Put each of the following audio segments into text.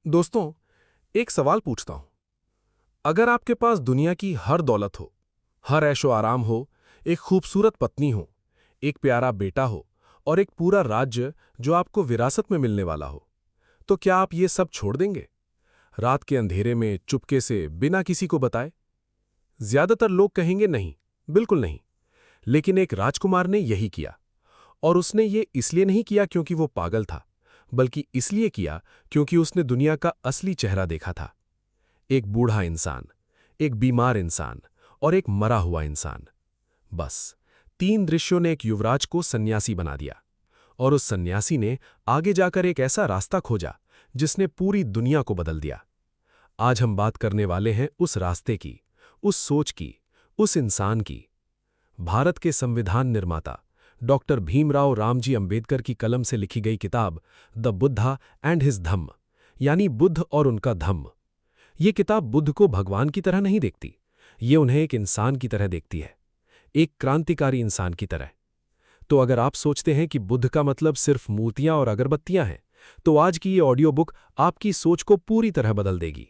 दोस्तों, एक सवाल पूछता हूं। अगर आपके पास दुनिया की हर दौलत हो, हर ऐशो आराम हो, एक खूबसूरत पत्नी हो, एक प्यारा बेटा हो और एक पूरा राज्य जो आपको विरासत में मिलने वाला हो, तो क्या आप ये सब छोड़ देंगे? रात के अंधेरे में चुपके से बिना किसी को बताए? ज्यादातर लोग कहेंगे नहीं, बिल्कुल नहीं। लेकिन एक राजकुमार ने यही किया। और उसने ये इसलिए नहीं किया क्योंकि वो पागल था, बल्कि इसलिए किया क्योंकि उसने दुनिया का असली चेहरा देखा था। एक बूढ़ा इंसान, एक बीमार इंसान और एक मरा हुआ इंसान। बस 3 दृश्यों ने एक युवराज को सन्यासी बना दिया। और उस सन्यासी ने आगे जाकर एक ऐसा रास्ता खोजा जिसने पूरी दुनिया को बदल दिया। आज हम बात करने वाले हैं उस रास्ते की, उस सोच की, उस इंसान की। भारत के संविधान निर्माता डॉक्टर भीमराव रामजी अंबेडकर की कलम से लिखी गई किताब द बुद्धा एंड हिज धम्म, यानी बुद्ध और उनका धम्म। ये किताब बुद्ध को भगवान की तरह नहीं देखती, ये उन्हें एक इंसान की तरह देखती है, एक क्रांतिकारी इंसान की तरह। तो अगर आप सोचते हैं कि बुद्ध का मतलब सिर्फ मूर्तियां और अगरबत्तियां हैं, तो आज की ये ऑडियो बुक आपकी सोच को पूरी तरह बदल देगी।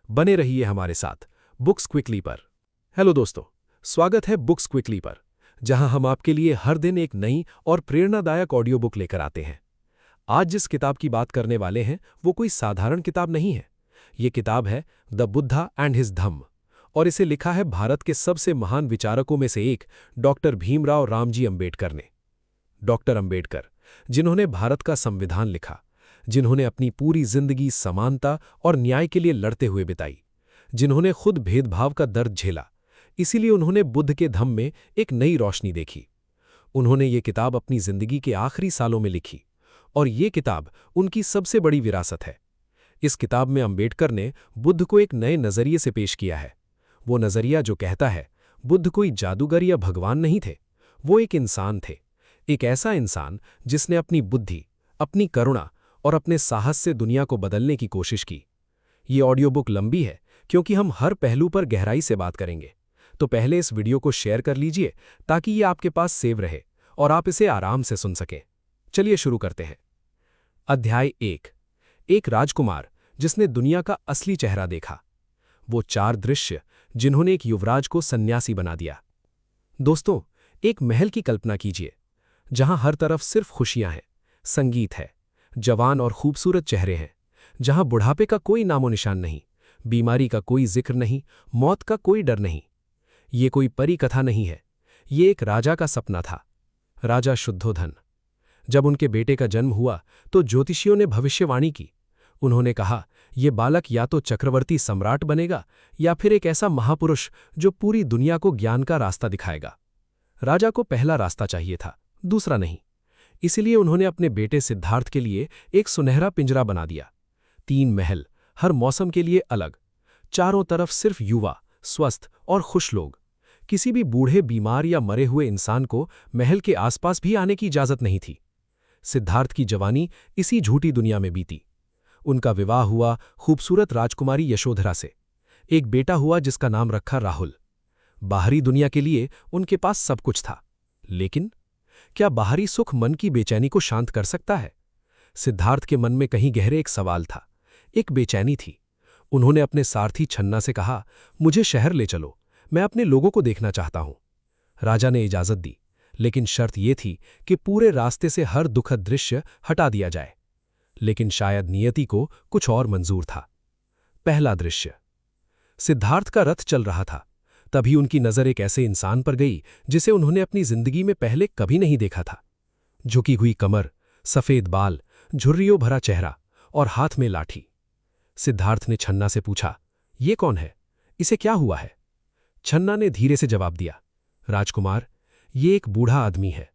बने रहिए हमारे साथ बुक्स क्विकली पर। हेलो दोस्तों, स्वागत है बुक्स क्विकली पर, जहां हम आपके लिए हर दिन एक नई और प्रेरणादायक ऑडियो बुक लेकर आते हैं। आज जिस किताब की बात करने वाले हैं वो कोई साधारण किताब नहीं है। ये किताब है द बुद्धा एंड हिज धम्म, और इसे लिखा है भारत के सबसे महान विचारकों में से एक डॉक्टर भीमराव रामजी अंबेडकर ने। डॉक्टर अंबेडकर, जिन्होंने भारत का संविधान लिखा, जिन्होंने अपनी पूरी जिंदगी समानता और न्याय के लिए लड़ते हुए बिताई, जिन्होंने खुद भेदभाव का दर्द झेला, इसीलिए उन्होंने बुद्ध के धम्म में एक नई रोशनी देखी। उन्होंने ये किताब अपनी जिंदगी के आखिरी सालों में लिखी, और ये किताब उनकी सबसे बड़ी विरासत है। इस किताब में अंबेडकर ने बुद्ध को एक नए नजरिए से पेश किया है। वो नजरिया जो कहता है बुद्ध कोई जादूगर या भगवान नहीं थे, वो एक इंसान थे। एक ऐसा इंसान जिसने अपनी बुद्धि, अपनी करुणा और अपने साहस से दुनिया को बदलने की कोशिश की। ये ऑडियो बुक लंबी है क्योंकि हम हर पहलू पर गहराई से बात करेंगे। तो पहले इस वीडियो को शेयर कर लीजिए ताकि ये आपके पास सेव रहे और आप इसे आराम से सुन सकें। चलिए शुरू करते हैं। अध्याय 1। एक राजकुमार जिसने दुनिया का असली चेहरा देखा। वो 4 दृश्य जिन्होंने एक युवराज को सन्यासी बना दिया। दोस्तों, एक महल की कल्पना कीजिए, जहां हर तरफ सिर्फ खुशियां हैं, संगीत है, जवान और खूबसूरत चेहरे हैं, जहां बुढ़ापे का कोई नामो निशान नहीं, बीमारी का कोई जिक्र नहीं, मौत का कोई डर नहीं। ये कोई परी कथा नहीं है, ये एक राजा का सपना था। राजा शुद्धोधन। जब उनके बेटे का जन्म हुआ तो ज्योतिषियों ने भविष्यवाणी की। उन्होंने कहा, ये बालक या तो चक्रवर्ती सम्राट बनेगा या फिर एक ऐसा महापुरुष जो पूरी दुनिया को ज्ञान का रास्ता दिखाएगा। राजा को पहला रास्ता चाहिए था, दूसरा नहीं। इसलिए उन्होंने अपने बेटे सिद्धार्थ के लिए एक सुनहरा पिंजरा बना दिया। 3 महल, हर मौसम के लिए अलग, चारों तरफ सिर्फ युवा, स्वस्थ और खुश लोग। किसी भी बूढ़े, बीमार या मरे हुए इंसान को महल के आसपास भी आने की इजाजत नहीं थी। सिद्धार्थ की जवानी इसी झूठी दुनिया में बीती। उनका विवाह हुआ खूबसूरत राजकुमारी यशोधरा से। एक बेटा हुआ जिसका नाम रखा राहुल। बाहरी दुनिया के लिए उनके पास सब कुछ था, लेकिन क्या बाहरी सुख मन की बेचैनी को शांत कर सकता है? सिद्धार्थ के मन में कहीं गहरे एक सवाल था, एक बेचैनी थी। उन्होंने अपने सारथी छन्ना से कहा, मुझे शहर ले चलो, मैं अपने लोगों को देखना चाहता हूं। राजा ने इजाजत दी, लेकिन शर्त यह थी कि पूरे रास्ते से हर दुखद दृश्य हटा दिया जाए। लेकिन शायद नियति को कुछ और मंजूर था। पहला दृश्य। सिद्धार्थ का रथ चल रहा था, तभी उनकी नजर एक ऐसे इंसान पर गई जिसे उन्होंने अपनी जिंदगी में पहले कभी नहीं देखा था। झुकी हुई कमर, सफेद बाल, झुर्रियों भरा चेहरा और हाथ में लाठी। सिद्धार्थ ने छन्ना से पूछा, ये कौन है? इसे क्या हुआ है? छन्ना ने धीरे से जवाब दिया, राजकुमार, ये एक बूढ़ा आदमी है।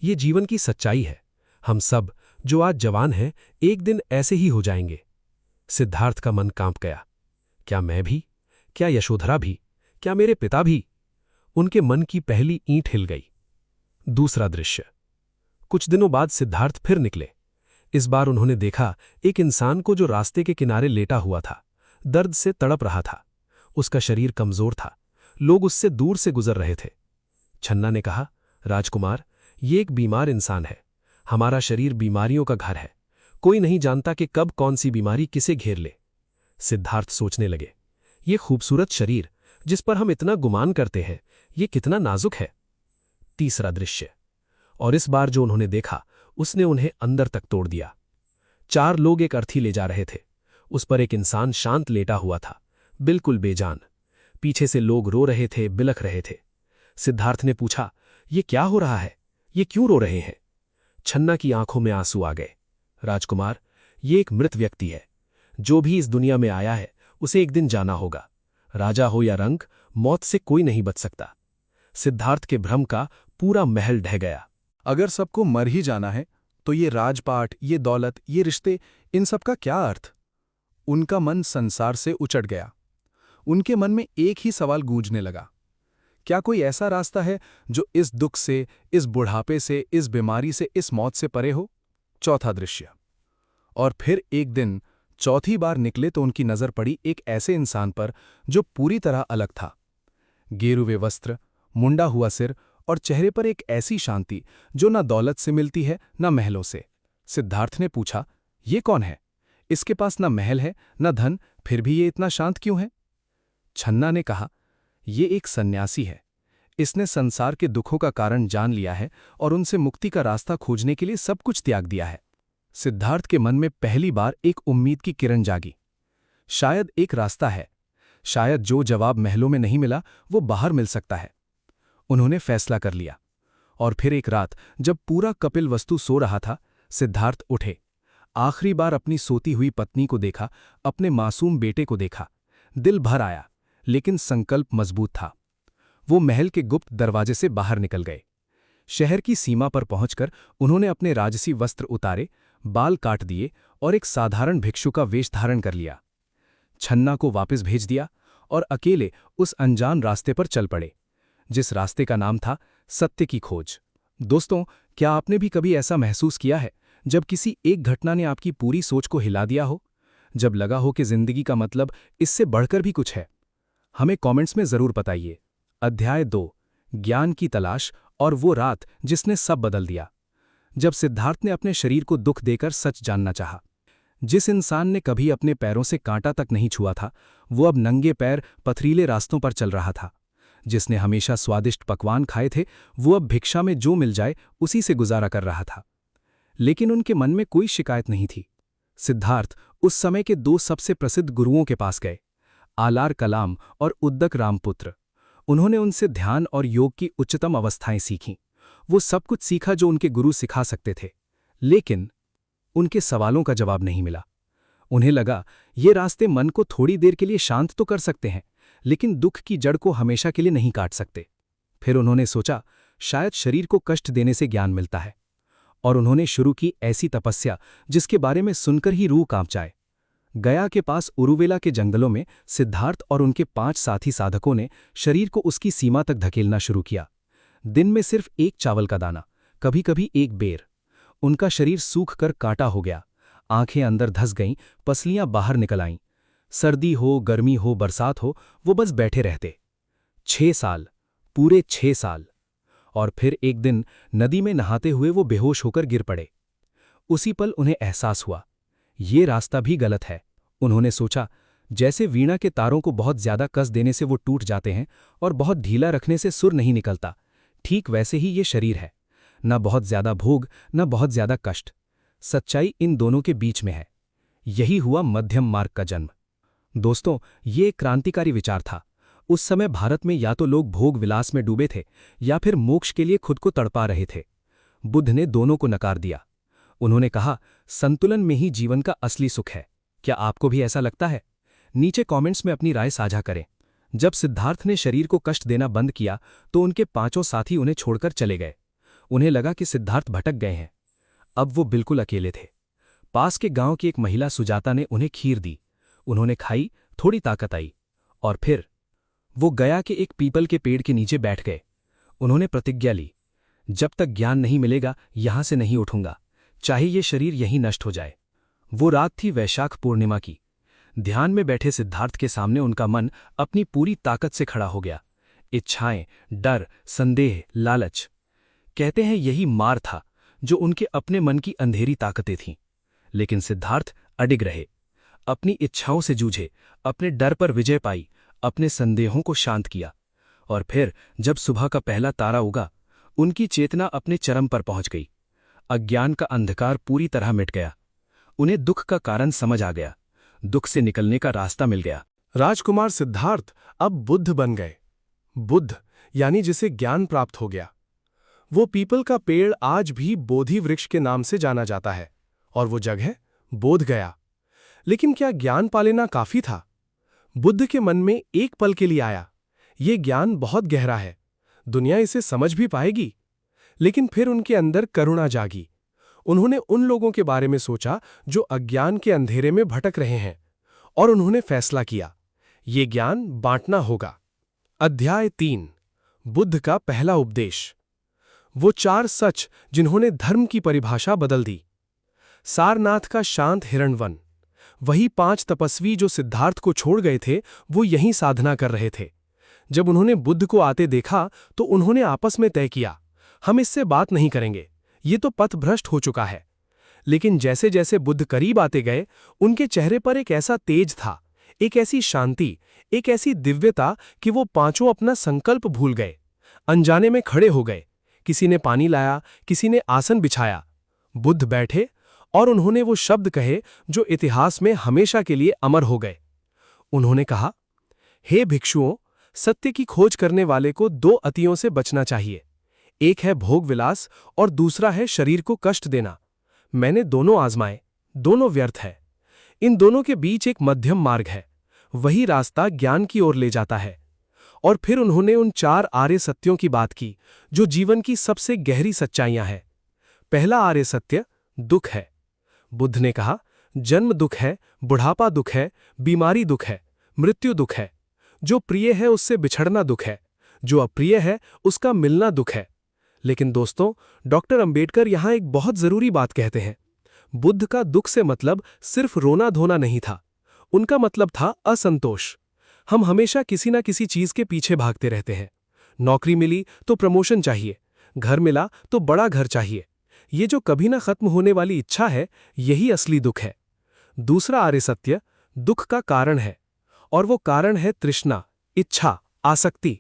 ये जीवन की सच्चाई है। हम सब जो आज जवान हैं, एक दिन ऐसे ही हो जाएंगे। सिद्धार्थ का मन कांप गया। क्या मैं भी? क्या यशोधरा भी? क्या मेरे पिता भी? उनके मन की पहली ईंट हिल गई। दूसरा दृश्य। कुछ दिनों बाद सिद्धार्थ फिर निकले। इस बार उन्होंने देखा एक इंसान को जो रास्ते के किनारे लेटा हुआ था, दर्द से तड़प रहा था। उसका शरीर कमजोर था, लोग उससे दूर से गुजर रहे थे। छन्ना ने कहा, राजकुमार, ये एक बीमार इंसान है। हमारा शरीर बीमारियों का घर है। कोई नहीं जानता कि कब कौन सी बीमारी किसे घेर ले। सिद्धार्थ सोचने लगे, ये खूबसूरत शरीर जिस पर हम इतना गुमान करते हैं, ये कितना नाजुक है। तीसरा दृश्य, और इस बार जो उन्होंने देखा उसने उन्हें अंदर तक तोड़ दिया। 4 लोग एक अर्थी ले जा रहे थे। उस पर एक इंसान शांत लेटा हुआ था, बिल्कुल बेजान। पीछे से लोग रो रहे थे, बिलख रहे थे। सिद्धार्थ ने पूछा, ये क्या हो रहा है? ये क्यों रो रहे हैं? छन्ना की आंखों में आंसू आ गए। राजकुमार, ये एक मृत व्यक्ति है। जो भी इस दुनिया में आया है उसे एक दिन जाना होगा। राजा हो या रंक, मौत से कोई नहीं बच सकता। सिद्धार्थ के भ्रम का पूरा महल ढह गया। अगर सबको मर ही जाना है तो ये राजपाट, ये दौलत, ये रिश्ते, इन सब का क्या अर्थ? उनका मन संसार से उचट गया। उनके मन में एक ही सवाल गूंजने लगा, क्या कोई ऐसा रास्ता है जो इस दुख से, इस बुढ़ापे से, इस बीमारी से, इस मौत से परे हो? चौथा दृश्य, और फिर एक दिन चौथी बार निकले तो उनकी नजर पड़ी एक ऐसे इंसान पर जो पूरी तरह अलग था। गेरुवे वस्त्र, मुंडा हुआ सिर और चेहरे पर एक ऐसी शांति जो न दौलत से मिलती है न महलों से। सिद्धार्थ ने पूछा, ये कौन है? इसके पास न महल है न धन, फिर भी ये इतना शांत क्यों है? छन्ना ने कहा, ये एक सन्यासी है। इसने संसार के दुखों का कारण जान लिया है और उनसे मुक्ति का रास्ता खोजने के लिए सब कुछ त्याग दिया है। सिद्धार्थ के मन में पहली बार एक उम्मीद की किरण जागी। शायद एक रास्ता है, शायद जो जवाब महलों में नहीं मिला वो बाहर मिल सकता है। उन्होंने फैसला कर लिया। और फिर एक रात जब पूरा कपिल वस्तु सो रहा था, सिद्धार्थ उठे। आखिरी बार अपनी सोती हुई पत्नी को देखा, अपने मासूम बेटे को देखा। दिल भर आया, लेकिन संकल्प मजबूत था। वो महल के गुप्त दरवाजे से बाहर निकल गए। शहर की सीमा पर पहुंचकर उन्होंने अपने राजसी वस्त्र उतारे, बाल काट दिए और एक साधारण भिक्षु का वेश धारण कर लिया। छन्ना को वापस भेज दिया और अकेले उस अनजान रास्ते पर चल पड़े, जिस रास्ते का नाम था सत्य की खोज। दोस्तों, क्या आपने भी कभी ऐसा महसूस किया है जब किसी एक घटना ने आपकी पूरी सोच को हिला दिया हो? जब लगा हो कि जिंदगी का मतलब इससे बढ़कर भी कुछ है? हमें कमेंट्स में जरूर बताइए। अध्याय 2, ज्ञान की तलाश और वो रात जिसने सब बदल दिया। जब सिद्धार्थ ने अपने शरीर को दुख देकर सच जानना चाहा। जिस इंसान ने कभी अपने पैरों से कांटा तक नहीं छुआ था, वो अब नंगे पैर पथरीले रास्तों पर चल रहा था। जिसने हमेशा स्वादिष्ट पकवान खाए थे, वो अब भिक्षा में जो मिल जाए उसी से गुजारा कर रहा था। लेकिन उनके मन में कोई शिकायत नहीं थी। सिद्धार्थ उस समय के 2 सबसे प्रसिद्ध गुरुओं के पास गए, आलार कलाम और उद्दक रामपुत्र। उन्होंने उनसे ध्यान और योग की उच्चतम अवस्थाएं सीखीं। वो सब कुछ सीखा जो उनके गुरु सिखा सकते थे, लेकिन उनके सवालों का जवाब नहीं मिला। उन्हें लगा, ये रास्ते मन को थोड़ी देर के लिए शांत तो कर सकते हैं, लेकिन दुख की जड़ को हमेशा के लिए नहीं काट सकते। फिर उन्होंने सोचा, शायद शरीर को कष्ट देने से ज्ञान मिलता है। और उन्होंने शुरू की ऐसी तपस्या जिसके बारे में सुनकर ही रूह कांप जाए। गया के पास उरुवेला के जंगलों में सिद्धार्थ और उनके 5 साथी साधकों ने शरीर को उसकी सीमा तक धकेलना शुरू किया। दिन में सिर्फ एक चावल का दाना, कभी कभी एक बेर। उनका शरीर सूख कर कांटा हो गया, आंखें अंदर धस गईं, पसलियां बाहर निकल आईं। सर्दी हो, गर्मी हो, बरसात हो, वो बस बैठे रहते। 6 साल, पूरे 6 साल। और फिर एक दिन नदी में नहाते हुए वो बेहोश होकर गिर पड़े। उसी पल उन्हें एहसास हुआ, ये रास्ता भी गलत है। उन्होंने सोचा, जैसे वीणा के तारों को बहुत ज्यादा कस देने से वो टूट जाते हैं और बहुत ढीला रखने से सुर नहीं निकलता, ठीक वैसे ही ये शरीर है। न बहुत ज्यादा भोग, न बहुत ज्यादा कष्ट। सच्चाई इन दोनों के बीच में है। यही हुआ मध्यम मार्ग का जन्म। दोस्तों, ये एक क्रांतिकारी विचार था। उस समय भारत में या तो लोग भोग विलास में डूबे थे या फिर मोक्ष के लिए खुद को तड़पा रहे थे। बुद्ध ने दोनों को नकार दिया। उन्होंने कहा, संतुलन में ही जीवन का असली सुख है। क्या आपको भी ऐसा लगता है? नीचे कमेंट्स में अपनी राय साझा करें। जब सिद्धार्थ ने शरीर को कष्ट देना बंद किया तो उनके 5 साथी उन्हें छोड़कर चले गए। उन्हें लगा कि सिद्धार्थ भटक गए हैं। अब वो बिल्कुल अकेले थे। पास के गांव की एक महिला सुजाता ने उन्हें खीर दी। उन्होंने खाई, थोड़ी ताकत आई, और फिर वो गया के एक पीपल के पेड़ के नीचे बैठ गए। उन्होंने प्रतिज्ञा ली, जब तक ज्ञान नहीं मिलेगा यहां से नहीं उठूंगा, चाहे ये शरीर यहीं नष्ट हो जाए। वो रात थी वैशाख पूर्णिमा की। ध्यान में बैठे सिद्धार्थ के सामने उनका मन अपनी पूरी ताकत से खड़ा हो गया। इच्छाएं, डर, संदेह, लालच, कहते हैं यही मार था जो उनके अपने मन की अंधेरी ताकतें थीं। लेकिन सिद्धार्थ अडिग रहे, अपनी इच्छाओं से जूझे, अपने डर पर विजय पाई, अपने संदेहों को शांत किया। और फिर जब सुबह का पहला तारा उगा, उनकी चेतना अपने चरम पर पहुंच गई। अज्ञान का अंधकार पूरी तरह मिट गया। उन्हें दुख का कारण समझ आ गया, दुख से निकलने का रास्ता मिल गया। राजकुमार सिद्धार्थ अब बुद्ध बन गए। बुद्ध यानी जिसे ज्ञान प्राप्त हो गया। वो पीपल का पेड़ आज भी बोधि वृक्ष के नाम से जाना जाता है, और वो जगह बोध गया। लेकिन क्या ज्ञान पा लेना काफी था? बुद्ध के मन में एक पल के लिए आया, ये ज्ञान बहुत गहरा है, दुनिया इसे समझ भी पाएगी। लेकिन फिर उनके अंदर करुणा जागी। उन्होंने उन लोगों के बारे में सोचा जो अज्ञान के अंधेरे में भटक रहे हैं, और उन्होंने फैसला किया, ये ज्ञान बांटना होगा। अध्याय 3, बुद्ध का पहला उपदेश। वो 4 सच जिन्होंने धर्म की परिभाषा बदल दी। सारनाथ का शांत हिरणवन। वही 5 तपस्वी जो सिद्धार्थ को छोड़ गए थे, वो यहीं साधना कर रहे थे। जब उन्होंने बुद्ध को आते देखा तो उन्होंने आपस में तय किया, हम इससे बात नहीं करेंगे, ये तो पथभ्रष्ट हो चुका है। लेकिन जैसे जैसे बुद्ध करीब आते गए, उनके चेहरे पर एक ऐसा तेज था, एक ऐसी शांति, एक ऐसी दिव्यता कि वो 5 अपना संकल्प भूल गए। अनजाने में खड़े हो गए। किसी ने पानी लाया, किसी ने आसन बिछाया। बुद्ध बैठे और उन्होंने वो शब्द कहे जो इतिहास में हमेशा के लिए अमर हो गए। उन्होंने कहा, हे भिक्षुओं, सत्य की खोज करने वाले को 2 अतियों से बचना चाहिए। एक है भोग विलास और दूसरा है शरीर को कष्ट देना। मैंने दोनों आजमाए, दोनों व्यर्थ है। इन दोनों के बीच एक मध्यम मार्ग है, वही रास्ता ज्ञान की ओर ले जाता है। और फिर उन्होंने उन 4 आर्य सत्यों की बात की जो जीवन की सबसे गहरी सच्चाइयां हैं। पहला आर्य सत्य दुख है। बुद्ध ने कहा, जन्म दुख है, बुढ़ापा दुख है, बीमारी दुख है, मृत्यु दुख है। जो प्रिय है उससे बिछड़ना दुख है, जो अप्रिय है उसका मिलना दुख है। लेकिन दोस्तों, डॉक्टर अंबेडकर यहां एक बहुत जरूरी बात कहते हैं। बुद्ध का दुख से मतलब सिर्फ रोना धोना नहीं था, उनका मतलब था असंतोष। हम हमेशा किसी ना किसी चीज के पीछे भागते रहते हैं। नौकरी मिली तो प्रमोशन चाहिए, घर मिला तो बड़ा घर चाहिए। ये जो कभी ना खत्म होने वाली इच्छा है, यही असली दुख है। दूसरा आर्य सत्य दुख का कारण है, और वो कारण है तृष्णा, इच्छा, आसक्ति।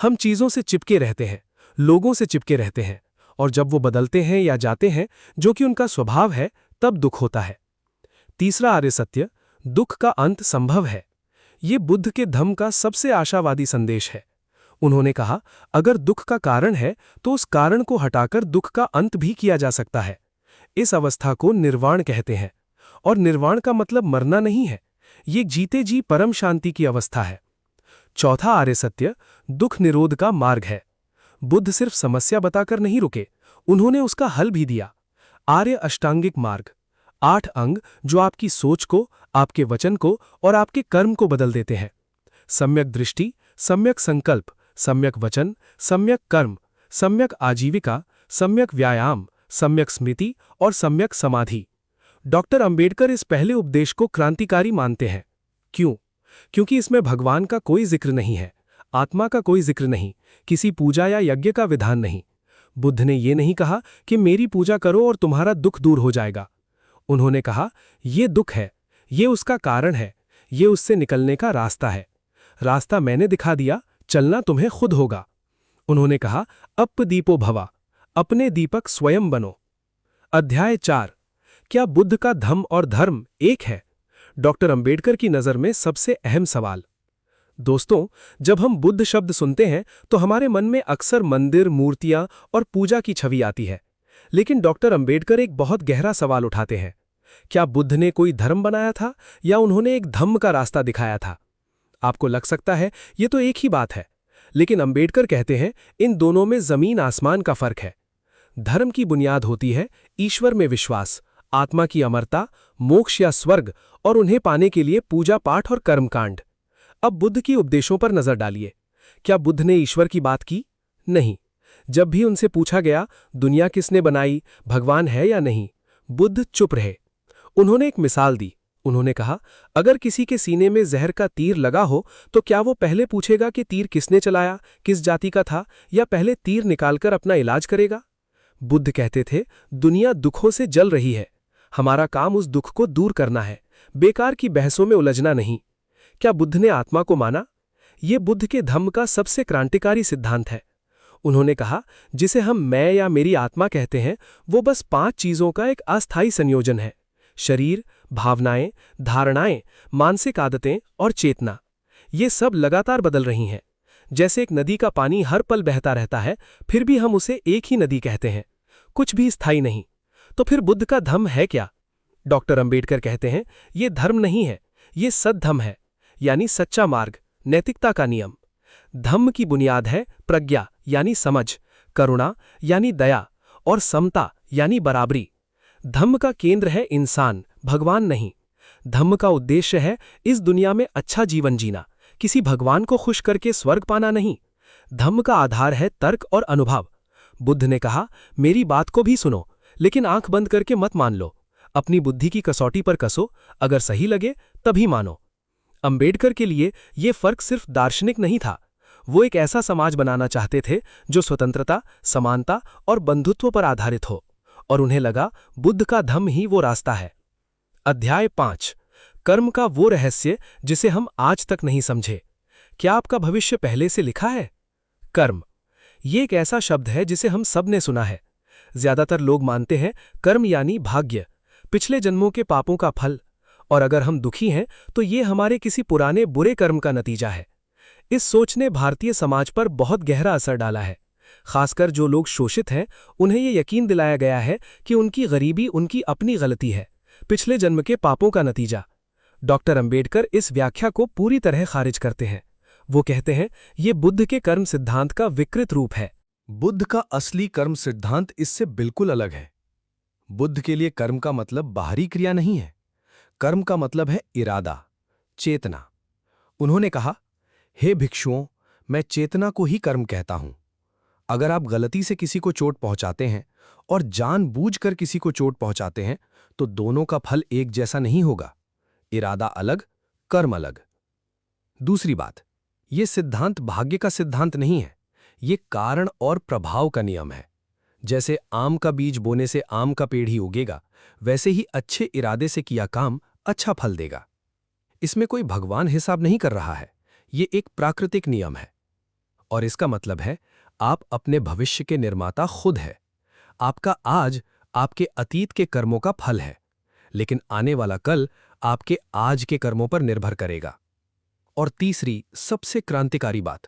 हम चीजों से चिपके रहते हैं, लोगों से चिपके रहते हैं, और जब वो बदलते हैं या जाते हैं, जो कि उनका स्वभाव है, तब दुख होता है। तीसरा आर्य सत्य दुख का अंत संभव है। ये बुद्ध के धम्म का सबसे आशावादी संदेश है। उन्होंने कहा, अगर दुख का कारण है तो उस कारण को हटाकर दुख का अंत भी किया जा सकता है। इस अवस्था को निर्वाण कहते हैं, और निर्वाण का मतलब मरना नहीं है, ये जीते जी परम शांति की अवस्था है। चौथा आर्य सत्य दुख निरोध का मार्ग है। बुद्ध सिर्फ समस्या बताकर नहीं रुके, उन्होंने उसका हल भी दिया। आर्य अष्टांगिक मार्ग, 8 अंग जो आपकी सोच को, आपके वचन को और आपके कर्म को बदल देते हैं। सम्यक दृष्टि, सम्यक संकल्प, सम्यक वचन, सम्यक कर्म, सम्यक आजीविका, सम्यक व्यायाम, सम्यक स्मृति और सम्यक समाधि। डॉक्टर अंबेडकर इस पहले उपदेश को क्रांतिकारी मानते हैं। क्यों? क्योंकि इसमें भगवान का कोई जिक्र नहीं है, आत्मा का कोई जिक्र नहीं, किसी पूजा या यज्ञ का विधान नहीं। बुद्ध ने ये नहीं कहा कि मेरी पूजा करो और तुम्हारा दुख दूर हो जाएगा। उन्होंने कहा, ये दुख है, ये उसका कारण है, ये उससे निकलने का रास्ता है। रास्ता मैंने दिखा दिया, चलना तुम्हें खुद होगा। उन्होंने कहा, अपदीपो भवा, अपने दीपक स्वयं बनो। अध्याय 4, क्या बुद्ध का धम्म और धर्म एक है? डॉक्टर अंबेडकर की नज़र में सबसे अहम सवाल। दोस्तों, जब हम बुद्ध शब्द सुनते हैं तो हमारे मन में अक्सर मंदिर, मूर्तियां और पूजा की छवि आती है। लेकिन डॉक्टर अंबेडकर एक बहुत गहरा सवाल उठाते हैं। क्या बुद्ध ने कोई धर्म बनाया था या उन्होंने एक धम्म का रास्ता दिखाया था? आपको लग सकता है ये तो एक ही बात है, लेकिन अंबेडकर कहते हैं इन दोनों में जमीन आसमान का फर्क है। धर्म की बुनियाद होती है ईश्वर में विश्वास, आत्मा की अमरता, मोक्ष या स्वर्ग और उन्हें पाने के लिए पूजा पाठ और कर्मकांड। अब बुद्ध की उपदेशों पर नजर डालिए। क्या बुद्ध ने ईश्वर की बात की? नहीं। जब भी उनसे पूछा गया दुनिया किसने बनाई, भगवान है या नहीं, बुद्ध चुप रहे। उन्होंने एक मिसाल दी। उन्होंने कहा, अगर किसी के सीने में जहर का तीर लगा हो तो क्या वो पहले पूछेगा कि तीर किसने चलाया, किस जाति का था, या पहले तीर निकालकर अपना इलाज करेगा? बुद्ध कहते थे, दुनिया दुखों से जल रही है, हमारा काम उस दुख को दूर करना है, बेकार की बहसों में उलझना नहीं। क्या बुद्ध ने आत्मा को माना? ये बुद्ध के धम्म का सबसे क्रांतिकारी सिद्धांत है। उन्होंने कहा, जिसे हम मैं या मेरी आत्मा कहते हैं, वो बस 5 चीजों का एक अस्थायी संयोजन है: शरीर, भावनाएं, धारणाएं, मानसिक आदतें और चेतना। ये सब लगातार बदल रही हैं। जैसे एक नदी का पानी हर पल बहता रहता है, फिर भी हम उसे एक ही नदी कहते हैं, कुछ भी स्थायी नहीं। तो फिर बुद्ध का धम्म है क्या? डॉक्टर अंबेडकर कहते हैं, ये धर्म नहीं है, ये सद्धम्म है, यानी सच्चा मार्ग, नैतिकता का नियम। धम्म की बुनियाद है प्रज्ञा यानी समझ, करुणा यानी दया और समता यानी बराबरी। धम्म का केंद्र है इंसान, भगवान नहीं। धम्म का उद्देश्य है इस दुनिया में अच्छा जीवन जीना, किसी भगवान को खुश करके स्वर्ग पाना नहीं। धम्म का आधार है तर्क और अनुभव। बुद्ध ने कहा, मेरी बात को भी सुनो, लेकिन आंख बंद करके मत मान लो। अपनी बुद्धि की कसौटी पर कसो, अगर सही लगे तभी मानो। अंबेडकर के लिए ये फर्क सिर्फ दार्शनिक नहीं था, वो एक ऐसा समाज बनाना चाहते थे जो स्वतंत्रता, समानता और बंधुत्व पर आधारित हो, और उन्हें लगा बुद्ध का धम्म ही वो रास्ता है। अध्याय 5, कर्म का वो रहस्य जिसे हम आज तक नहीं समझे। क्या आपका भविष्य पहले से लिखा है? कर्म, ये एक ऐसा शब्द है जिसे हम सब ने सुना है। ज्यादातर लोग मानते हैं कर्म यानी भाग्य, पिछले जन्मों के पापों का फल, और अगर हम दुखी हैं तो ये हमारे किसी पुराने बुरे कर्म का नतीजा है। इस सोच ने भारतीय समाज पर बहुत गहरा असर डाला है। खासकर जो लोग शोषित हैं, उन्हें ये यकीन दिलाया गया है कि उनकी गरीबी उनकी अपनी गलती है, पिछले जन्म के पापों का नतीजा। डॉक्टर अंबेडकर इस व्याख्या को पूरी तरह खारिज करते हैं। वो कहते हैं, ये बुद्ध के कर्म सिद्धांत का विकृत रूप है। बुद्ध का असली कर्म सिद्धांत इससे बिल्कुल अलग है। बुद्ध के लिए कर्म का मतलब बाहरी क्रिया नहीं है। कर्म का मतलब है इरादा, चेतना। उन्होंने कहा, हे भिक्षुओं, मैं चेतना को ही कर्म कहता हूं। अगर आप गलती से किसी को चोट पहुंचाते हैं और जानबूझकर किसी को चोट पहुंचाते हैं, तो दोनों का फल एक जैसा नहीं होगा। इरादा अलग, कर्म अलग। दूसरी बात, यह सिद्धांत भाग्य का सिद्धांत नहीं है, ये कारण और प्रभाव का नियम है। जैसे आम का बीज बोने से आम का पेड़ ही उगेगा, वैसे ही अच्छे इरादे से किया काम अच्छा फल देगा। इसमें कोई भगवान हिसाब नहीं कर रहा है, ये एक प्राकृतिक नियम है। और इसका मतलब है, आप अपने भविष्य के निर्माता खुद है। आपका आज आपके अतीत के कर्मों का फल है, लेकिन आने वाला कल आपके आज के कर्मों पर निर्भर करेगा। और तीसरी सबसे क्रांतिकारी बात,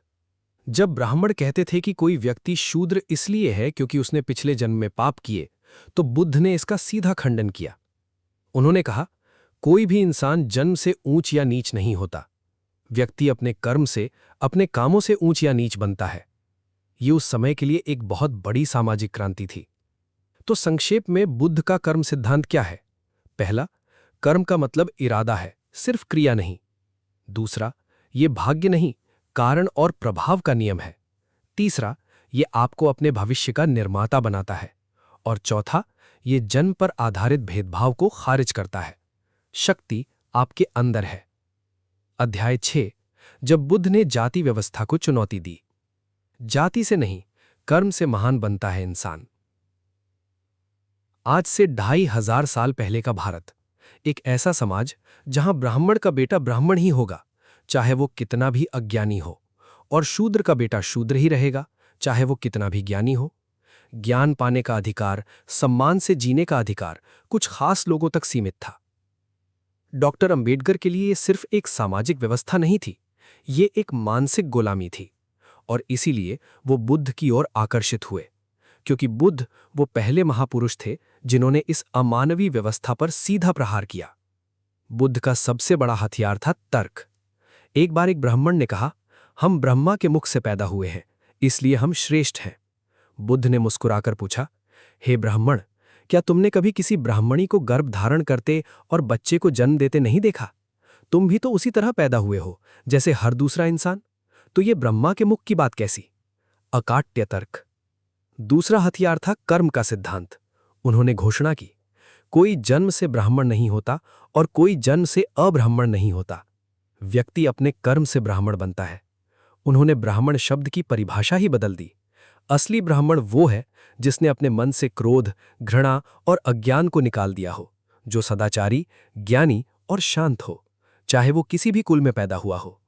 जब ब्राह्मण कहते थे कि कोई व्यक्ति शूद्र इसलिए है क्योंकि उसने पिछले जन्म में पाप किए, तो बुद्ध ने इसका सीधा खंडन किया। उन्होंने कहा, कोई भी इंसान जन्म से ऊंच या नीच नहीं होता। व्यक्ति अपने कर्म से, अपने कामों से ऊंच या नीच बनता है। ये उस समय के लिए एक बहुत बड़ी सामाजिक क्रांति थी। तो संक्षेप में बुद्ध का कर्म सिद्धांत क्या है? पहला, कर्म का मतलब इरादा है, सिर्फ क्रिया नहीं। दूसरा, ये भाग्य नहीं, कारण और प्रभाव का नियम है। तीसरा, ये आपको अपने भविष्य का निर्माता बनाता है। और चौथा, ये जन्म पर आधारित भेदभाव को खारिज करता है। शक्ति आपके अंदर है। अध्याय 6, जब बुद्ध ने जाति व्यवस्था को चुनौती दी। जाति से नहीं, कर्म से महान बनता है इंसान। आज से 2500 साल पहले का भारत, एक ऐसा समाज जहां ब्राह्मण का बेटा ब्राह्मण ही होगा, चाहे वो कितना भी अज्ञानी हो, और शूद्र का बेटा शूद्र ही रहेगा, चाहे वो कितना भी ज्ञानी हो। ज्ञान पाने का अधिकार, सम्मान से जीने का अधिकार कुछ खास लोगों तक सीमित था। डॉक्टर अंबेडकर के लिए ये सिर्फ एक सामाजिक व्यवस्था नहीं थी, ये एक मानसिक गुलामी थी। और इसीलिए वो बुद्ध की ओर आकर्षित हुए, क्योंकि बुद्ध वो पहले महापुरुष थे जिन्होंने इस अमानवीय व्यवस्था पर सीधा प्रहार किया। बुद्ध का सबसे बड़ा हथियार था तर्क। एक बार एक ब्राह्मण ने कहा, हम ब्रह्मा के मुख से पैदा हुए हैं, इसलिए हम श्रेष्ठ हैं। बुद्ध ने मुस्कुराकर पूछा, हे ब्राह्मण, क्या तुमने कभी किसी ब्राह्मणी को गर्भ धारण करते और बच्चे को जन्म देते नहीं देखा? तुम भी तो उसी तरह पैदा हुए हो जैसे हर दूसरा इंसान। तो ये ब्रह्मा के मुख की बात कैसी? अकाट्य तर्क। दूसरा हथियार था कर्म का सिद्धांत। उन्होंने घोषणा की, कोई जन्म से ब्राह्मण नहीं होता और कोई जन्म से अब्राह्मण नहीं होता। व्यक्ति अपने कर्म से ब्राह्मण बनता है। उन्होंने ब्राह्मण शब्द की परिभाषा ही बदल दी। असली ब्राह्मण वो है जिसने अपने मन से क्रोध, घृणा और अज्ञान को निकाल दिया हो, जो सदाचारी, ज्ञानी और शांत हो, चाहे वो किसी भी कुल में पैदा हुआ हो।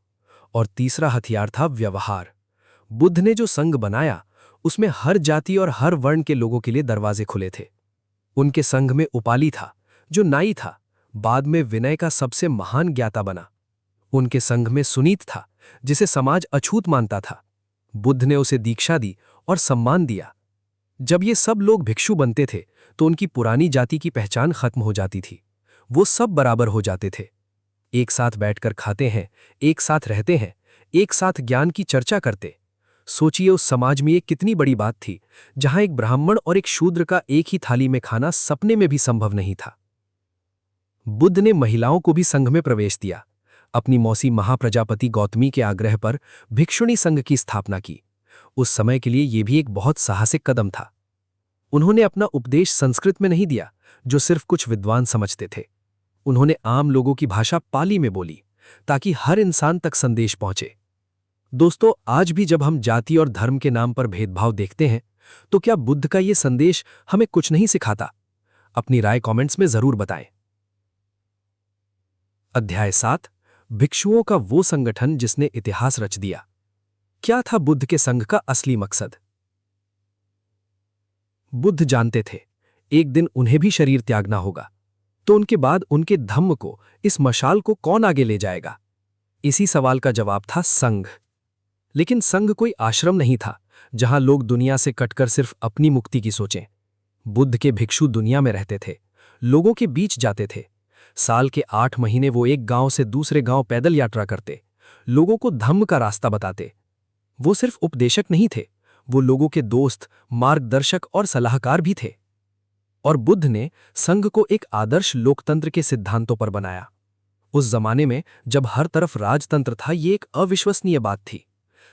और तीसरा हथियार था व्यवहार। बुद्ध ने जो संघ बनाया उसमें हर जाति और हर वर्ण के लोगों के लिए दरवाजे खुले थे। उनके संघ में उपाली था, जो नाई था, बाद में विनय का सबसे महान ज्ञाता बना। उनके संघ में सुनीत था, जिसे समाज अछूत मानता था। बुद्ध ने उसे दीक्षा दी और सम्मान दिया। जब ये सब लोग भिक्षु बनते थे तो उनकी पुरानी जाति की पहचान खत्म हो जाती थी। वो सब बराबर हो जाते थे। एक साथ बैठकर खाते हैं, एक साथ रहते हैं, एक साथ ज्ञान की चर्चा करते। सोचिए उस समाज में ये कितनी बड़ी बात थी, जहां एक ब्राह्मण और एक शूद्र का एक ही थाली में खाना सपने में भी संभव नहीं था। बुद्ध ने महिलाओं को भी संघ में प्रवेश दिया। अपनी मौसी महाप्रजापति गौतमी के आग्रह पर भिक्षुणी संघ की स्थापना की। उस समय के लिए यह भी एक बहुत साहसिक कदम था। उन्होंने अपना उपदेश संस्कृत में नहीं दिया, जो सिर्फ कुछ विद्वान समझते थे। उन्होंने आम लोगों की भाषा पाली में बोली, ताकि हर इंसान तक संदेश पहुंचे। दोस्तों, आज भी जब हम जाति और धर्म के नाम पर भेदभाव देखते हैं, तो क्या बुद्ध का ये संदेश हमें कुछ नहीं सिखाता? अपनी राय कमेंट्स में जरूर बताएं। अध्याय 7, भिक्षुओं का वो संगठन जिसने इतिहास रच दिया। क्या था बुद्ध के संघ का असली मकसद? बुद्ध जानते थे एक दिन उन्हें भी शरीर त्यागना होगा, तो उनके बाद उनके धम्म को, इस मशाल को कौन आगे ले जाएगा? इसी सवाल का जवाब था संघ। लेकिन संघ कोई आश्रम नहीं था जहां लोग दुनिया से कटकर सिर्फ अपनी मुक्ति की सोचें। बुद्ध के भिक्षु दुनिया में रहते थे, लोगों के बीच जाते थे। साल के 8 महीने वो एक गांव से दूसरे गांव पैदल यात्रा करते, लोगों को धम्म का रास्ता बताते। वो सिर्फ उपदेशक नहीं थे, वो लोगों के दोस्त, मार्गदर्शक और सलाहकार भी थे। और बुद्ध ने संघ को एक आदर्श लोकतंत्र के सिद्धांतों पर बनाया। उस जमाने में जब हर तरफ राजतंत्र था, ये एक अविश्वसनीय बात थी।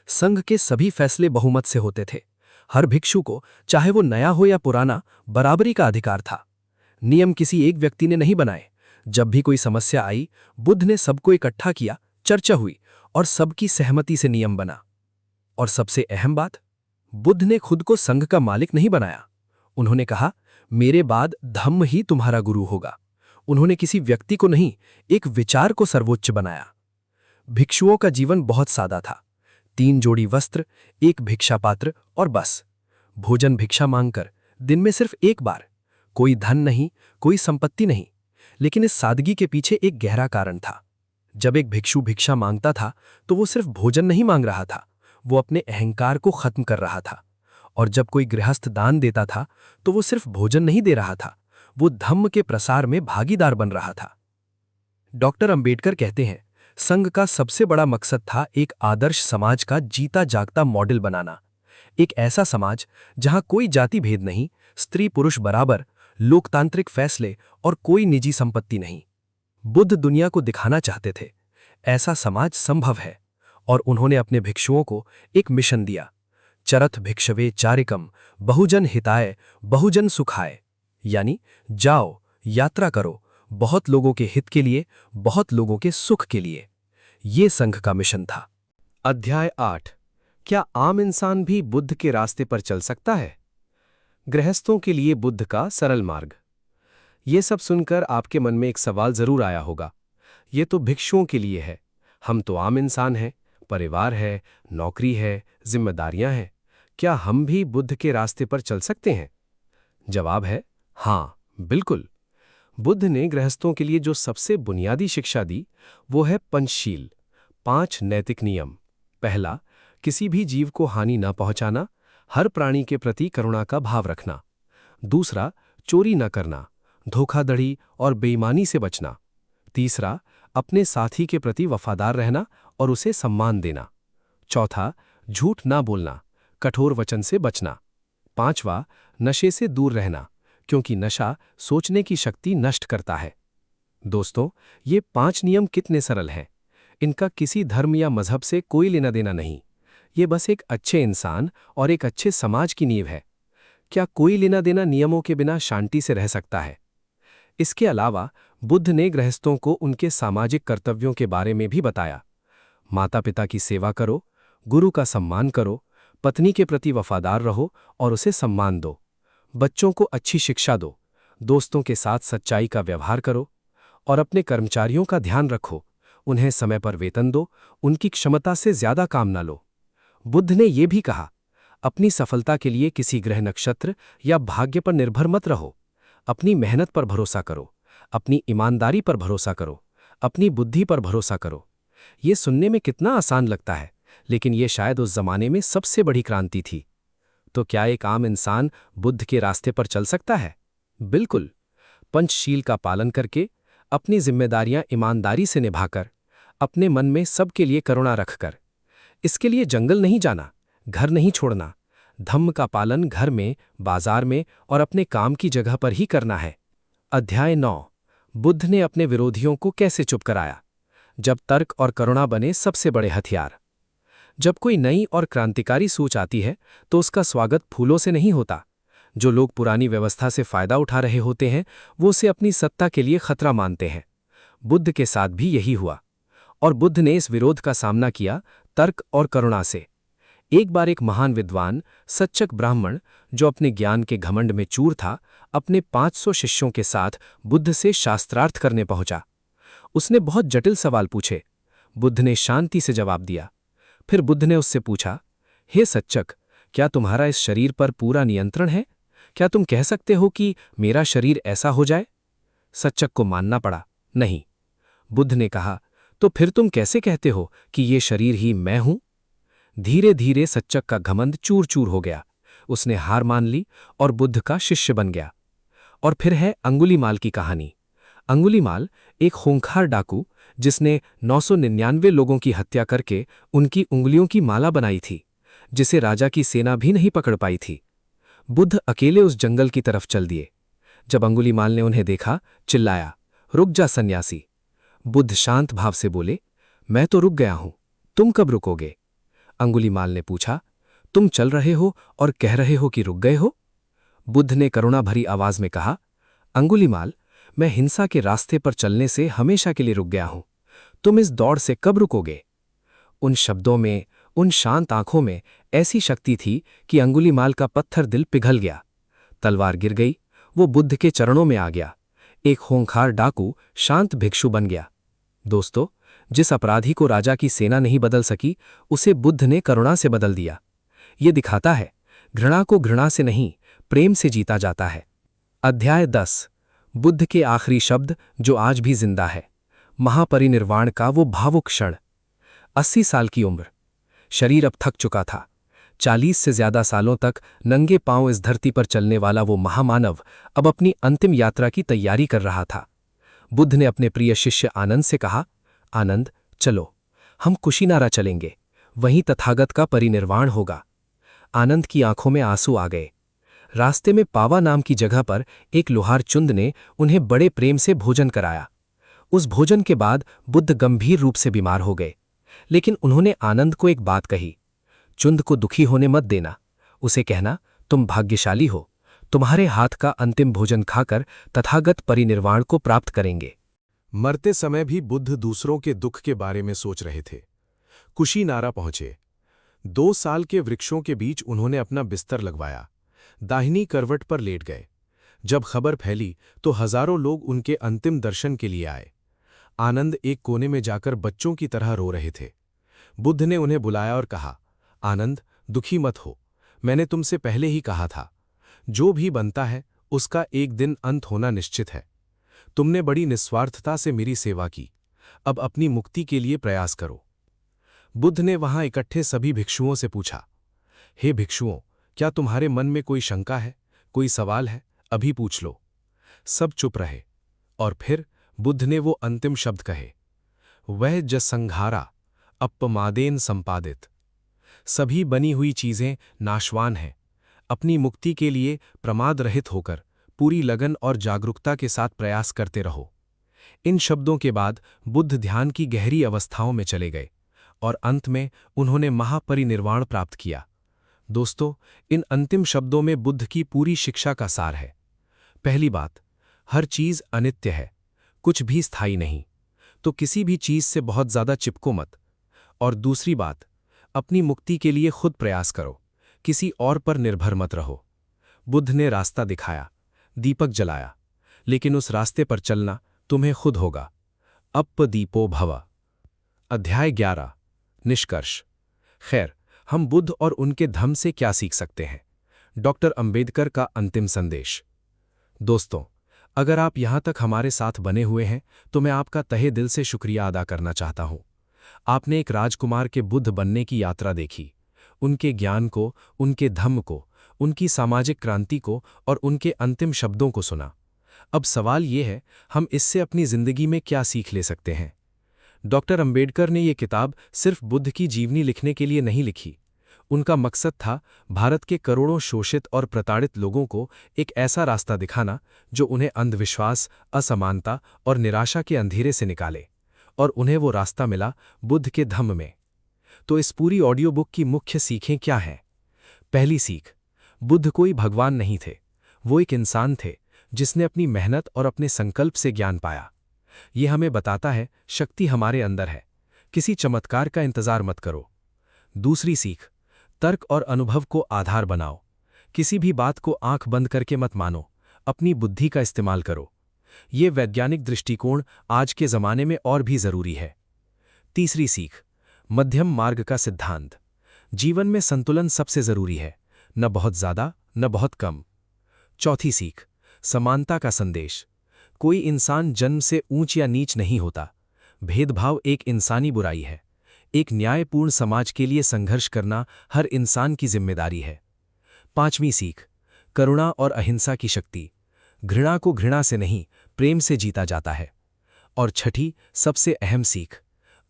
संघ के सभी फैसले बहुमत से होते थे। हर भिक्षु को, चाहे वो नया हो या पुराना, बराबरी का अधिकार था। नियम किसी एक व्यक्ति ने नहीं बनाए। जब भी कोई समस्या आई, बुद्ध ने सबको इकट्ठा किया, चर्चा हुई और सबकी सहमति से नियम बना। और सबसे अहम बात, बुद्ध ने खुद को संघ का मालिक नहीं बनाया। उन्होंने कहा, मेरे बाद धम्म ही तुम्हारा गुरु होगा। उन्होंने किसी व्यक्ति को नहीं, एक विचार को सर्वोच्च बनाया। भिक्षुओं का जीवन बहुत सादा था। 3 जोड़ी वस्त्र, एक भिक्षा पात्र और बस। भोजन भिक्षा मांगकर, दिन में सिर्फ एक बार। कोई धन नहीं, कोई संपत्ति नहीं। लेकिन इस सादगी के पीछे एक गहरा कारण था। जब एक भिक्षु भिक्षा मांगता था तो वो सिर्फ भोजन नहीं मांग रहा था, वो अपने अहंकार को खत्म कर रहा था। और जब कोई गृहस्थ दान देता था तो वो सिर्फ भोजन नहीं दे रहा था, वो धम्म के प्रसार में भागीदार बन रहा था। डॉक्टर अंबेडकर कहते हैं, संघ का सबसे बड़ा मकसद था एक आदर्श समाज का जीता जागता मॉडल बनाना। एक ऐसा समाज जहां कोई जाति भेद नहीं, स्त्री पुरुष बराबर, लोकतांत्रिक फैसले और कोई निजी संपत्ति नहीं। बुद्ध दुनिया को दिखाना चाहते थे ऐसा समाज संभव है। और उन्होंने अपने भिक्षुओं को एक मिशन दिया, चरथ भिक्षवे चारिकम बहुजन हिताय बहुजन सुखाय। यानी जाओ, यात्रा करो, बहुत लोगों के हित के लिए, बहुत लोगों के सुख के लिए। ये संघ का मिशन था। अध्याय 8, क्या आम इंसान भी बुद्ध के रास्ते पर चल सकता है? गृहस्थों के लिए बुद्ध का सरल मार्ग। ये सब सुनकर आपके मन में एक सवाल जरूर आया होगा, ये तो भिक्षुओं के लिए है, हम तो आम इंसान हैं, परिवार है, नौकरी है, जिम्मेदारियां हैं, क्या हम भी बुद्ध के रास्ते पर चल सकते हैं? जवाब है हाँ, बिल्कुल। बुद्ध ने गृहस्थों के लिए जो सबसे बुनियादी शिक्षा दी वो है पंचशील, 5 नैतिक नियम। पहला, किसी भी जीव को हानि न पहुंचाना, हर प्राणी के प्रति करुणा का भाव रखना। दूसरा, चोरी न करना, धोखाधड़ी और बेईमानी से बचना। तीसरा, अपने साथी के प्रति वफादार रहना और उसे सम्मान देना। चौथा, झूठ ना बोलना, कठोर वचन से बचना। 5वां, नशे से दूर रहना, क्योंकि नशा सोचने की शक्ति नष्ट करता है। दोस्तों, ये 5 नियम कितने सरल हैं। इनका किसी धर्म या मजहब से कोई लेना देना नहीं। ये बस एक अच्छे इंसान और एक अच्छे समाज की नींव है। क्या कोई लेना देना नियमों के बिना शांति से रह सकता है? इसके अलावा बुद्ध ने गृहस्थों को उनके सामाजिक कर्तव्यों के बारे में भी बताया। माता पिता की सेवा करो, गुरु का सम्मान करो, पत्नी के प्रति वफादार रहो और उसे सम्मान दो, बच्चों को अच्छी शिक्षा दो, दोस्तों के साथ सच्चाई का व्यवहार करो और अपने कर्मचारियों का ध्यान रखो। उन्हें समय पर वेतन दो, उनकी क्षमता से ज्यादा काम न लो। बुद्ध ने यह भी कहा, अपनी सफलता के लिए किसी ग्रह नक्षत्र या भाग्य पर निर्भर मत रहो। अपनी मेहनत पर भरोसा करो, अपनी ईमानदारी पर भरोसा करो, अपनी बुद्धि पर भरोसा करो। ये सुनने में कितना आसान लगता है, लेकिन ये शायद उस जमाने में सबसे बड़ी क्रांति थी। तो क्या एक आम इंसान बुद्ध के रास्ते पर चल सकता है? बिल्कुल। पंचशील का पालन करके, अपनी जिम्मेदारियां ईमानदारी से निभाकर, अपने मन में सबके लिए करुणा रखकर। इसके लिए जंगल नहीं जाना, घर नहीं छोड़ना। धम्म का पालन घर में, बाजार में और अपने काम की जगह पर ही करना है। अध्याय 9। बुद्ध ने अपने विरोधियों को कैसे चुप कराया? जब तर्क और करुणा बने सबसे बड़े हथियार। जब कोई नई और क्रांतिकारी सोच आती है तो उसका स्वागत फूलों से नहीं होता। जो लोग पुरानी व्यवस्था से फायदा उठा रहे होते हैं, वो उसे अपनी सत्ता के लिए खतरा मानते हैं। बुद्ध के साथ भी यही हुआ, और बुद्ध ने इस विरोध का सामना किया तर्क और करुणा से। एक बार एक महान विद्वान, सच्चक ब्राह्मण, जो अपने ज्ञान के घमंड में चूर था, अपने 500 शिष्यों के साथ बुद्ध से शास्त्रार्थ करने पहुंचा। उसने बहुत जटिल सवाल पूछे। बुद्ध ने शांति से जवाब दिया। फिर बुद्ध ने उससे पूछा, हे सच्चक, क्या तुम्हारा इस शरीर पर पूरा नियंत्रण है? क्या तुम कह सकते हो कि मेरा शरीर ऐसा हो जाए? सच्चक को मानना पड़ा, नहीं। बुद्ध ने कहा, तो फिर तुम कैसे कहते हो कि ये शरीर ही मैं हूं? धीरे धीरे सच्चक का घमंड चूर चूर हो गया। उसने हार मान ली और बुद्ध का शिष्य बन गया। और फिर है अंगुलीमाल की कहानी। अंगुलीमाल एक खूंखार डाकू, जिसने 999 लोगों की हत्या करके उनकी उंगलियों की माला बनाई थी, जिसे राजा की सेना भी नहीं पकड़ पाई थी। बुद्ध अकेले उस जंगल की तरफ चल दिए। जब अंगुलीमाल ने उन्हें देखा, चिल्लाया, रुक जा सन्यासी। बुद्ध शांत भाव से बोले, मैं तो रुक गया हूं, तुम कब रुकोगे? अंगुलीमाल ने पूछा, तुम चल रहे हो और कह रहे हो कि रुक गए हो? बुद्ध ने करुणा भरी आवाज में कहा, अंगुलीमाल, मैं हिंसा के रास्ते पर चलने से हमेशा के लिए रुक गया हूं। तुम इस दौड़ से कब रुकोगे? उन शब्दों में, उन शांत आंखों में ऐसी शक्ति थी कि अंगुलीमाल का पत्थर दिल पिघल गया। तलवार गिर गई, वो बुद्ध के चरणों में आ गया। एक खूंखार डाकू शांत भिक्षु बन गया। दोस्तों, जिस अपराधी को राजा की सेना नहीं बदल सकी, उसे बुद्ध ने करुणा से बदल दिया। ये दिखाता है, घृणा को घृणा से नहीं, प्रेम से जीता जाता है। अध्याय 10। बुद्ध के आखिरी शब्द, जो आज भी जिंदा है। महापरिनिर्वाण का वो भावुक क्षण। 80 साल की उम्र। शरीर अब थक चुका था। 40 से ज्यादा सालों तक नंगे पांव इस धरती पर चलने वाला वो महामानव अब अपनी अंतिम यात्रा की तैयारी कर रहा था। बुद्ध ने अपने प्रिय शिष्य आनंद से कहा, आनंद, चलो, हम कुशीनारा चलेंगे। वहीं तथागत का परिनिर्वाण होगा। आनंद की आंखों में आंसू आ गए। रास्ते में पावा नाम की जगह पर एक लोहार चुंद ने उन्हें बड़े प्रेम से भोजन कराया। उस भोजन के बाद बुद्ध गंभीर रूप से बीमार हो गए, लेकिन उन्होंने आनंद को एक बात कही, चुंद को दुखी होने मत देना। उसे कहना, तुम भाग्यशाली हो, तुम्हारे हाथ का अंतिम भोजन खाकर तथागत परिनिर्वाण को प्राप्त करेंगे। मरते समय भी बुद्ध दूसरों के दुख के बारे में सोच रहे थे। कुशीनारा पहुंचे। 2 साल के वृक्षों के बीच उन्होंने अपना बिस्तर लगवाया। दाहिनी करवट पर लेट गए। जब खबर फैली तो हजारों लोग उनके अंतिम दर्शन के लिए आए। आनंद एक कोने में जाकर बच्चों की तरह रो रहे थे। बुद्ध ने उन्हें बुलाया और कहा, आनंद, दुखी मत हो। मैंने तुमसे पहले ही कहा था, जो भी बनता है उसका एक दिन अंत होना निश्चित है। तुमने बड़ी निस्वार्थता से मेरी सेवा की, अब अपनी मुक्ति के लिए प्रयास करो। बुद्ध ने वहां इकट्ठे सभी भिक्षुओं से पूछा, हे भिक्षुओं, क्या तुम्हारे मन में कोई शंका है, कोई सवाल है? अभी पूछ लो। सब चुप रहे। और फिर बुद्ध ने वो अंतिम शब्द कहे, वह जसंघारा अपमादेन संपादित। सभी बनी हुई चीजें नाशवान हैं। अपनी मुक्ति के लिए प्रमाद रहित होकर पूरी लगन और जागरूकता के साथ प्रयास करते रहो। इन शब्दों के बाद बुद्ध ध्यान की गहरी अवस्थाओं में चले गए और अंत में उन्होंने महापरिनिर्वाण प्राप्त किया। दोस्तों, इन अंतिम शब्दों में बुद्ध की पूरी शिक्षा का सार है। पहली बात, हर चीज अनित्य है, कुछ भी स्थायी नहीं, तो किसी भी चीज से बहुत ज्यादा चिपको मत। और दूसरी बात, अपनी मुक्ति के लिए खुद प्रयास करो, किसी और पर निर्भर मत रहो। बुद्ध ने रास्ता दिखाया, दीपक जलाया, लेकिन उस रास्ते पर चलना तुम्हें खुद होगा। अप्पदीपो भव। अध्याय 11। निष्कर्ष। खैर, हम बुद्ध और उनके धम्म से क्या सीख सकते हैं? डॉक्टर अंबेडकर का अंतिम संदेश। दोस्तों, अगर आप यहां तक हमारे साथ बने हुए हैं तो मैं आपका तहे दिल से शुक्रिया अदा करना चाहता हूं। आपने एक राजकुमार के बुद्ध बनने की यात्रा देखी, उनके ज्ञान को, उनके धम्म को, उनकी सामाजिक क्रांति को और उनके अंतिम शब्दों को सुना। अब सवाल ये है, हम इससे अपनी जिंदगी में क्या सीख ले सकते हैं? डॉक्टर अंबेडकर ने ये किताब सिर्फ बुद्ध की जीवनी लिखने के लिए नहीं लिखी। उनका मकसद था भारत के करोड़ों शोषित और प्रताड़ित लोगों को एक ऐसा रास्ता दिखाना जो उन्हें अंधविश्वास, असमानता और निराशा के अंधेरे से निकाले, और उन्हें वो रास्ता मिला बुद्ध के धम्म में। तो इस पूरी ऑडियो बुक की मुख्य सीखें क्या हैं? पहली सीख, बुद्ध कोई भगवान नहीं थे, वो एक इंसान थे जिसने अपनी मेहनत और अपने संकल्प से ज्ञान पाया। ये हमें बताता है शक्ति हमारे अंदर है, किसी चमत्कार का इंतजार मत करो। दूसरी सीख, तर्क और अनुभव को आधार बनाओ। किसी भी बात को आंख बंद करके मत मानो, अपनी बुद्धि का इस्तेमाल करो। ये वैज्ञानिक दृष्टिकोण आज के ज़माने में और भी ज़रूरी है। तीसरी सीख, मध्यम मार्ग का सिद्धांत। जीवन में संतुलन सबसे ज़रूरी है, न बहुत ज़्यादा न बहुत कम। चौथी सीख, समानता का संदेश। कोई इंसान जन्म से ऊंच या नीच नहीं होता। भेदभाव एक इंसानी बुराई है। एक न्यायपूर्ण समाज के लिए संघर्ष करना हर इंसान की जिम्मेदारी है। पांचवीं सीख, करुणा और अहिंसा की शक्ति। घृणा को घृणा से नहीं, प्रेम से जीता जाता है। और छठी, सबसे अहम सीख,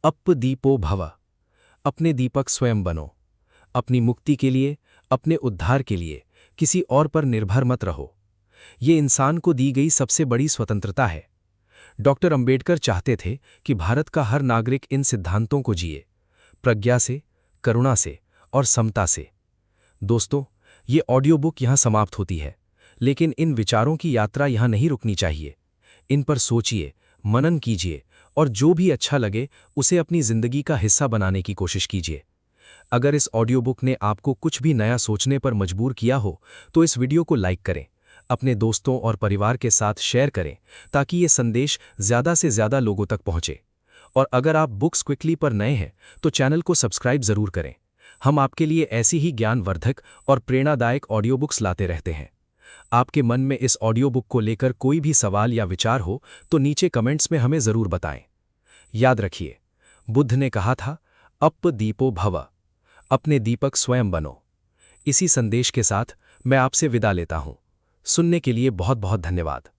अप्पदीपो भव। अपने दीपक स्वयं बनो। अपनी मुक्ति के लिए, अपने उद्धार के लिए किसी और पर निर्भर मत रहो। ये इंसान को दी गई सबसे बड़ी स्वतंत्रता है। डॉक्टर अंबेडकर चाहते थे कि भारत का हर नागरिक इन सिद्धांतों को जिए, प्रज्ञा से, करुणा से और समता से। दोस्तों, ये ऑडियो बुक यहाँ समाप्त होती है, लेकिन इन विचारों की यात्रा यहाँ नहीं रुकनी चाहिए। इन पर सोचिए, मनन कीजिए और जो भी अच्छा लगे उसे अपनी जिंदगी का हिस्सा बनाने की कोशिश कीजिए। अगर इस ऑडियो बुक ने आपको कुछ भी नया सोचने पर मजबूर किया हो तो इस वीडियो को लाइक करें, अपने दोस्तों और परिवार के साथ शेयर करें ताकि ये संदेश ज़्यादा से ज़्यादा लोगों तक पहुँचे। और अगर आप बुक्स क्विकली पर नए हैं तो चैनल को सब्सक्राइब ज़रूर करें। हम आपके लिए ऐसी ही ज्ञानवर्धक और प्रेरणादायक ऑडियो बुक्स लाते रहते हैं। आपके मन में इस ऑडियो बुक को लेकर कोई भी सवाल या विचार हो तो नीचे कमेंट्स में हमें ज़रूर बताएं। याद रखिए, बुद्ध ने कहा था, अप्पदीपो भव। अपने दीपक स्वयं बनो। इसी संदेश के साथ मैं आपसे विदा लेता हूं। सुनने के लिए बहुत बहुत धन्यवाद।